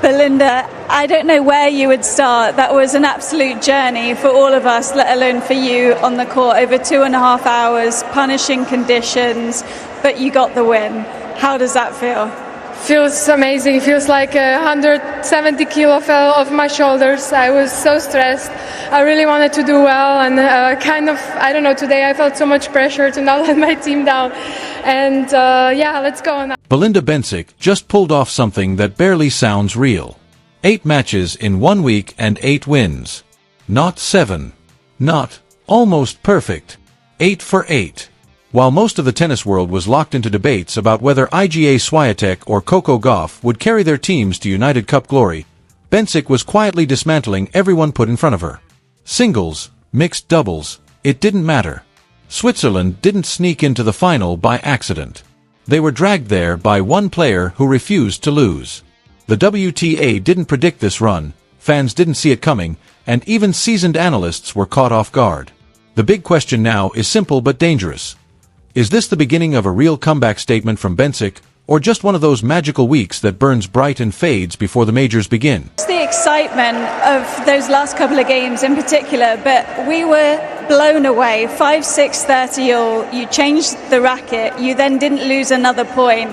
Belinda, I don't know where you would start. That was an absolute journey for all of us, let alone for you on the court. Over 2.5 hours, punishing conditions, but you got the win. How does that feel? Feels amazing. Feels like 170 kilo fell off my shoulders. I was so stressed. I really wanted to do well, and I don't know, today I felt so much pressure to not let my team down. And let's go now. Belinda Bencic just pulled off something that barely sounds real. 8 matches in 1 week and 8 wins. Not 7. Not almost perfect. 8 for 8. While most of the tennis world was locked into debates about whether Iga Świątek or Coco Gauff would carry their teams to United Cup glory, Bencic was quietly dismantling everyone put in front of her. Singles, mixed doubles, it didn't matter. Switzerland didn't sneak into the final by accident. They were dragged there by one player who refused to lose. The WTA didn't predict this run, fans didn't see it coming, and even seasoned analysts were caught off guard. The big question now is simple but dangerous. Is this the beginning of a real comeback statement from Bencic, or just one of those magical weeks that burns bright and fades before the majors begin? It's the excitement of those last couple of games in particular, but we were blown away. 5-6, 30-all, you changed the racket, you then didn't lose another point.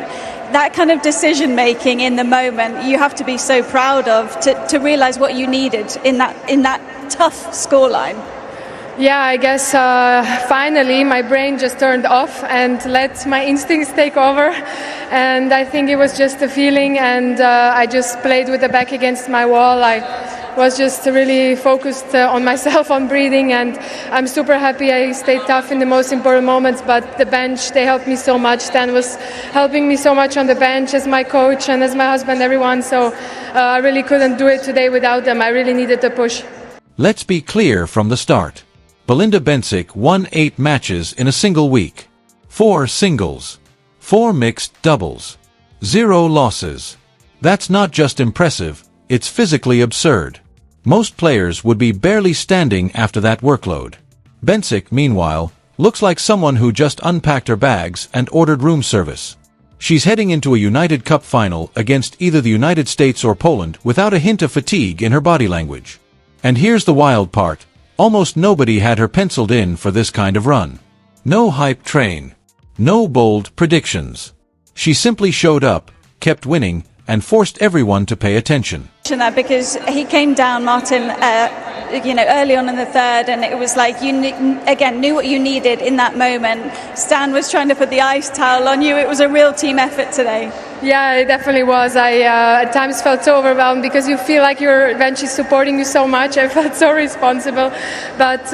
That kind of decision-making in the moment, you have to be so proud of to realize what you needed in that tough scoreline. Yeah, I guess finally my brain just turned off and let my instincts take over, and I think it was just a feeling, and I just played with the back against my wall. I was just really focused on myself, on breathing, and I'm super happy I stayed tough in the most important moments. But the bench, they helped me so much. Stan was helping me so much on the bench as my coach and as my husband, everyone, so I really couldn't do it today without them. I really needed the push. Let's be clear from the start. Belinda Bencic won 8 matches in a single week. 4 singles. 4 mixed doubles. 0 losses. That's not just impressive, it's physically absurd. Most players would be barely standing after that workload. Bencic, meanwhile, looks like someone who just unpacked her bags and ordered room service. She's heading into a United Cup final against either the United States or Poland without a hint of fatigue in her body language. And here's the wild part. Almost nobody had her penciled in for this kind of run. No hype train. No bold predictions. She simply showed up, kept winning, and forced everyone to pay attention. Because he came down, Martin, early on in the third, and it was like you knew what you needed in that moment. Stan was trying to put the ice towel on you. It was a real team effort today. Yeah, it definitely was. I at times felt so overwhelmed because you feel like your bench is supporting you so much. I felt so responsible. But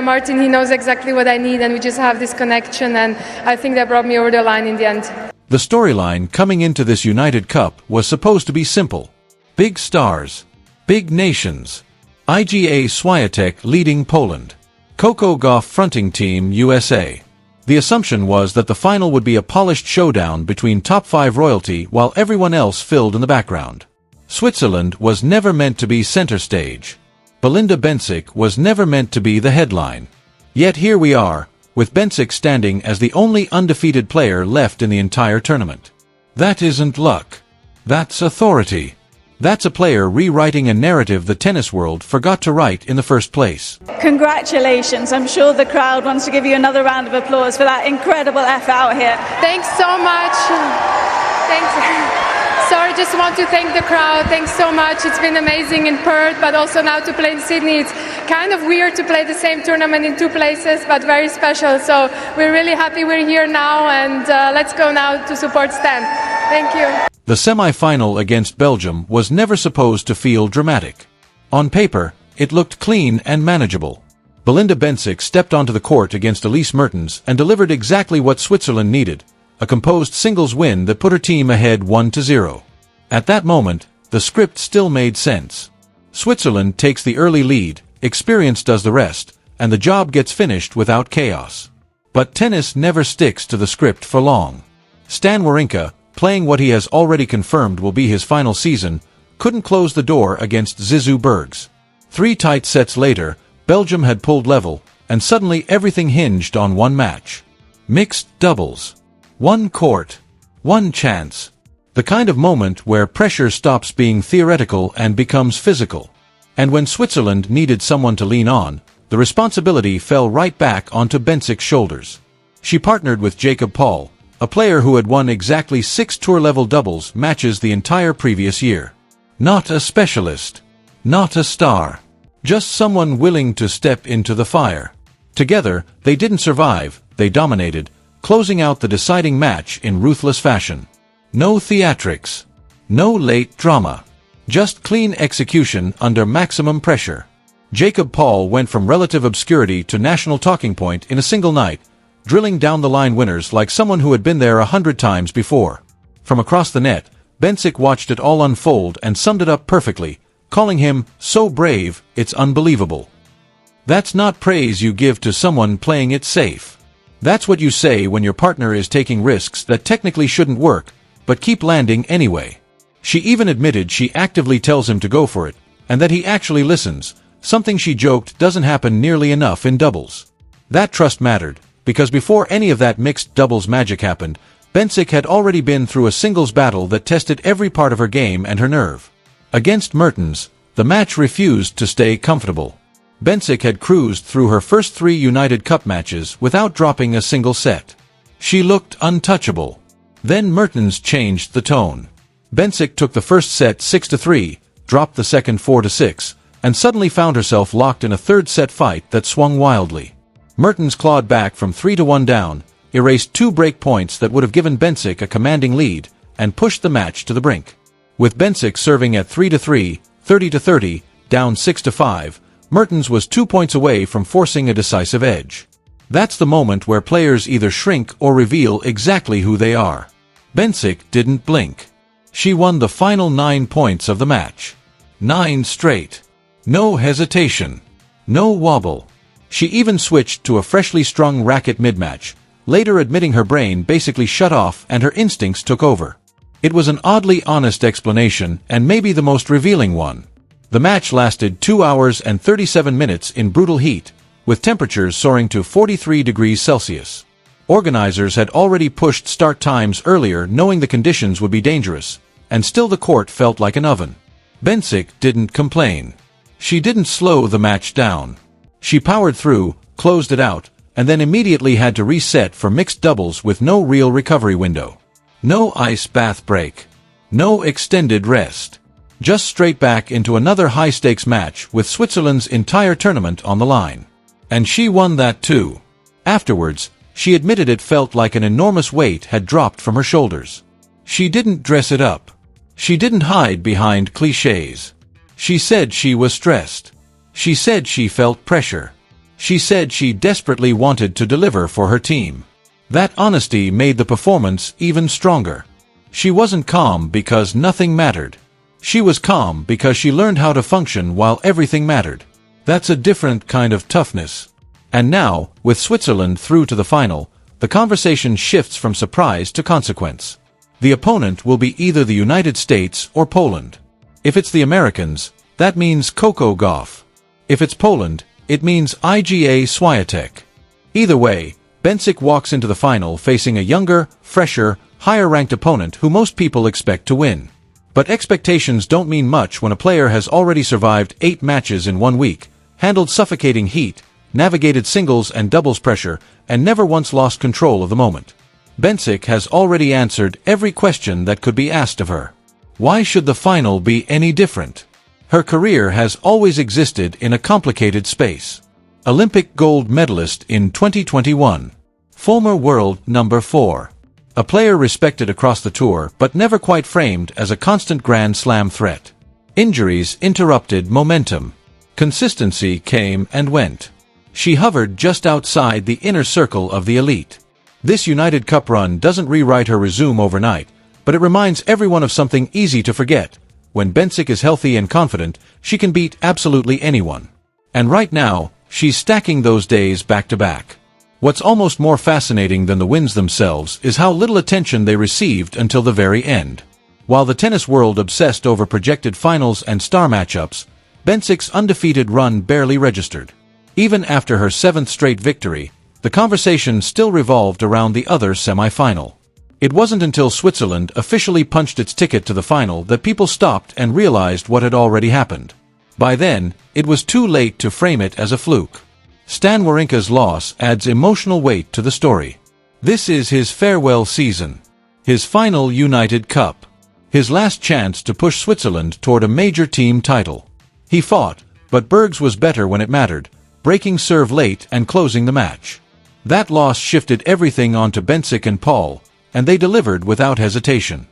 Martin, he knows exactly what I need, and we just have this connection, and I think that brought me over the line in the end. The storyline coming into this United Cup was supposed to be simple. Big stars. Big nations. Iga Świątek leading Poland. Coco Gauff fronting Team USA. The assumption was that the final would be a polished showdown between top 5 royalty while everyone else filled in the background. Switzerland was never meant to be center stage. Belinda Bencic was never meant to be the headline. Yet here we are, with Bencic standing as the only undefeated player left in the entire tournament. That isn't luck. That's authority. That's a player rewriting a narrative the tennis world forgot to write in the first place. Congratulations. I'm sure the crowd wants to give you another round of applause for that incredible effort out here. Thanks so much. Thanks. Sorry, just want to thank the crowd. Thanks so much. It's been amazing in Perth, but also now to play in Sydney. It's kind of weird to play the same tournament in 2 places, but very special. So we're really happy we're here now, and let's go now to support Stan. Thank you. The semi-final against Belgium was never supposed to feel dramatic. On paper, it looked clean and manageable. Belinda Bencic stepped onto the court against Elise Mertens and delivered exactly what Switzerland needed, a composed singles win that put her team ahead 1-0. At that moment, the script still made sense. Switzerland takes the early lead, experience does the rest, and the job gets finished without chaos. But tennis never sticks to the script for long. Stan Wawrinka, playing what he has already confirmed will be his final season, couldn't close the door against Zizou Bergs. 3 tight sets later, Belgium had pulled level, and suddenly everything hinged on one match. Mixed doubles. 1 court. 1 chance. The kind of moment where pressure stops being theoretical and becomes physical. And when Switzerland needed someone to lean on, the responsibility fell right back onto Bencic's shoulders. She partnered with Jacob Paul, a player who had won exactly 6 tour-level doubles matches the entire previous year. Not a specialist. Not a star. Just someone willing to step into the fire. Together, they didn't survive, they dominated, closing out the deciding match in ruthless fashion. No theatrics. No late drama. Just clean execution under maximum pressure. Jacob Paul went from relative obscurity to national talking point in a single night, drilling down the line winners like someone who had been there 100 times before. From across the net, Bencic watched it all unfold and summed it up perfectly, calling him so brave, it's unbelievable. That's not praise you give to someone playing it safe. That's what you say when your partner is taking risks that technically shouldn't work, but keep landing anyway. She even admitted she actively tells him to go for it, and that he actually listens, something she joked doesn't happen nearly enough in doubles. That trust mattered, because before any of that mixed doubles magic happened, Bencic had already been through a singles battle that tested every part of her game and her nerve. Against Mertens, the match refused to stay comfortable. Bencic had cruised through her first 3 United Cup matches without dropping a single set. She looked untouchable. Then Mertens changed the tone. Bencic took the first set 6-3, dropped the second 4-6, and suddenly found herself locked in a third set fight that swung wildly. Mertens clawed back from 3-1 down, erased 2 break points that would have given Bencic a commanding lead, and pushed the match to the brink. With Bencic serving at 3-3, 30-30, down 6-5, Mertens was 2 points away from forcing a decisive edge. That's the moment where players either shrink or reveal exactly who they are. Bencic didn't blink. She won the final 9 points of the match. 9 straight. No hesitation. No wobble. She even switched to a freshly strung racket mid-match, later admitting her brain basically shut off and her instincts took over. It was an oddly honest explanation and maybe the most revealing one. The match lasted 2 hours and 37 minutes in brutal heat, with temperatures soaring to 43 degrees Celsius. Organizers had already pushed start times earlier knowing the conditions would be dangerous, and still the court felt like an oven. Bencic didn't complain. She didn't slow the match down. She powered through, closed it out, and then immediately had to reset for mixed doubles with no real recovery window. No ice bath break. No extended rest. Just straight back into another high-stakes match with Switzerland's entire tournament on the line. And she won that too. Afterwards, she admitted it felt like an enormous weight had dropped from her shoulders. She didn't dress it up. She didn't hide behind clichés. She said she was stressed. She said she felt pressure. She said she desperately wanted to deliver for her team. That honesty made the performance even stronger. She wasn't calm because nothing mattered. She was calm because she learned how to function while everything mattered. That's a different kind of toughness. And now, with Switzerland through to the final, the conversation shifts from surprise to consequence. The opponent will be either the United States or Poland. If it's the Americans, that means Coco Gauff. If it's Poland, it means Iga Świątek. Either way, Bencic walks into the final facing a younger, fresher, higher-ranked opponent who most people expect to win. But expectations don't mean much when a player has already survived 8 matches in 1 week, handled suffocating heat, navigated singles and doubles pressure, and never once lost control of the moment. Bencic has already answered every question that could be asked of her. Why should the final be any different? Her career has always existed in a complicated space. Olympic gold medalist in 2021. Former world number 4. A player respected across the tour but never quite framed as a constant Grand Slam threat. Injuries interrupted momentum. Consistency came and went. She hovered just outside the inner circle of the elite. This United Cup run doesn't rewrite her resume overnight, but it reminds everyone of something easy to forget. When Bencic is healthy and confident, she can beat absolutely anyone. And right now, she's stacking those days back to back. What's almost more fascinating than the wins themselves is how little attention they received until the very end. While the tennis world obsessed over projected finals and star matchups, Bencic's undefeated run barely registered. Even after her 7th straight victory, the conversation still revolved around the other semi-final. It wasn't until Switzerland officially punched its ticket to the final that people stopped and realized what had already happened. By then, it was too late to frame it as a fluke. Stan Wawrinka's loss adds emotional weight to the story. This is his farewell season. His final United Cup. His last chance to push Switzerland toward a major team title. He fought, but Bergs was better when it mattered, breaking serve late and closing the match. That loss shifted everything onto Bencic and Paul, and they delivered without hesitation.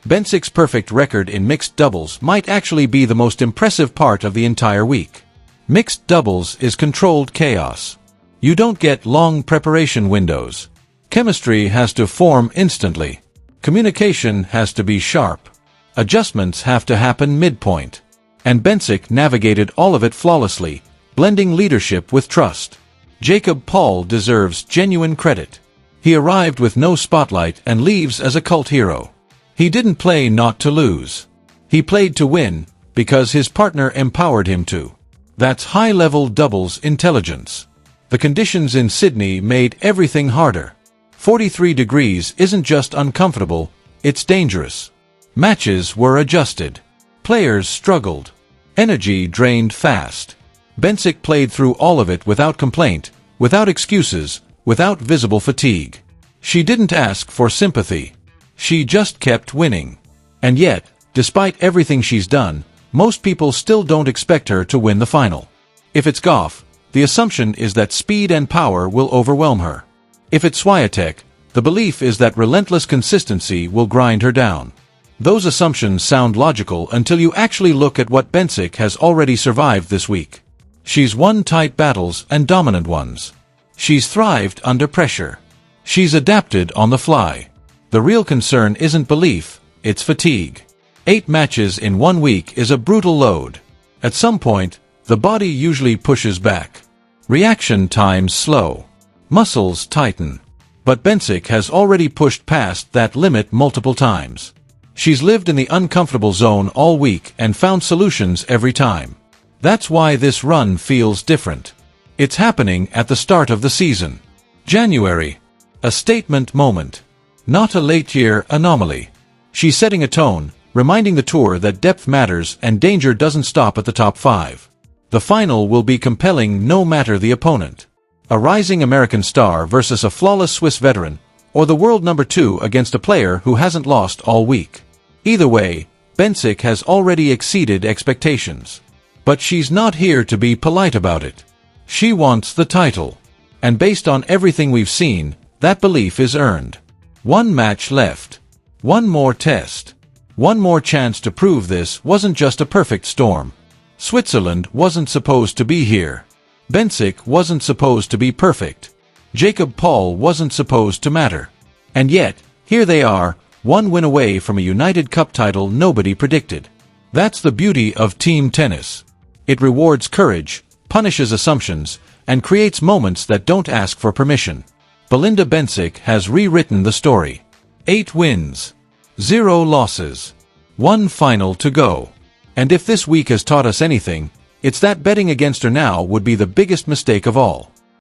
Bencic's perfect record in mixed doubles might actually be the most impressive part of the entire week. Mixed doubles is controlled chaos. You don't get long preparation windows. Chemistry has to form instantly. Communication has to be sharp. Adjustments have to happen midpoint. And Bencic navigated all of it flawlessly, blending leadership with trust. Jacob Paul deserves genuine credit. He arrived with no spotlight and leaves as a cult hero. He didn't play not to lose. He played to win, because his partner empowered him to. That's high-level doubles intelligence. The conditions in Sydney made everything harder. 43 degrees isn't just uncomfortable, it's dangerous. Matches were adjusted. Players struggled. Energy drained fast. Bencic played through all of it without complaint, without excuses, without visible fatigue. She didn't ask for sympathy. She just kept winning. And yet, despite everything she's done, most people still don't expect her to win the final. If it's Gauff, the assumption is that speed and power will overwhelm her. If it's Swiatek, the belief is that relentless consistency will grind her down. Those assumptions sound logical until you actually look at what Bencic has already survived this week. She's won tight battles and dominant ones. She's thrived under pressure. She's adapted on the fly. The real concern isn't belief, it's fatigue. 8 matches in 1 week is a brutal load. At some point, the body usually pushes back. Reaction times slow. Muscles tighten. But Bencic has already pushed past that limit multiple times. She's lived in the uncomfortable zone all week and found solutions every time. That's why this run feels different. It's happening at the start of the season. January. A statement moment. Not a late-year anomaly. She's setting a tone, reminding the tour that depth matters and danger doesn't stop at the top 5. The final will be compelling no matter the opponent. A rising American star versus a flawless Swiss veteran, or the world number 2 against a player who hasn't lost all week. Either way, Bencic has already exceeded expectations. But she's not here to be polite about it. She wants the title. And based on everything we've seen, that belief is earned. 1 match left. 1 more test. 1 more chance to prove this wasn't just a perfect storm. Switzerland wasn't supposed to be here. Bencic wasn't supposed to be perfect. Jacob Paul wasn't supposed to matter. And yet, here they are, 1 win away from a United Cup title nobody predicted. That's the beauty of team tennis. It rewards courage, punishes assumptions, and creates moments that don't ask for permission. Belinda Bencic has rewritten the story. 8 wins. 0 losses. 1 final to go. And if this week has taught us anything, it's that betting against her now would be the biggest mistake of all.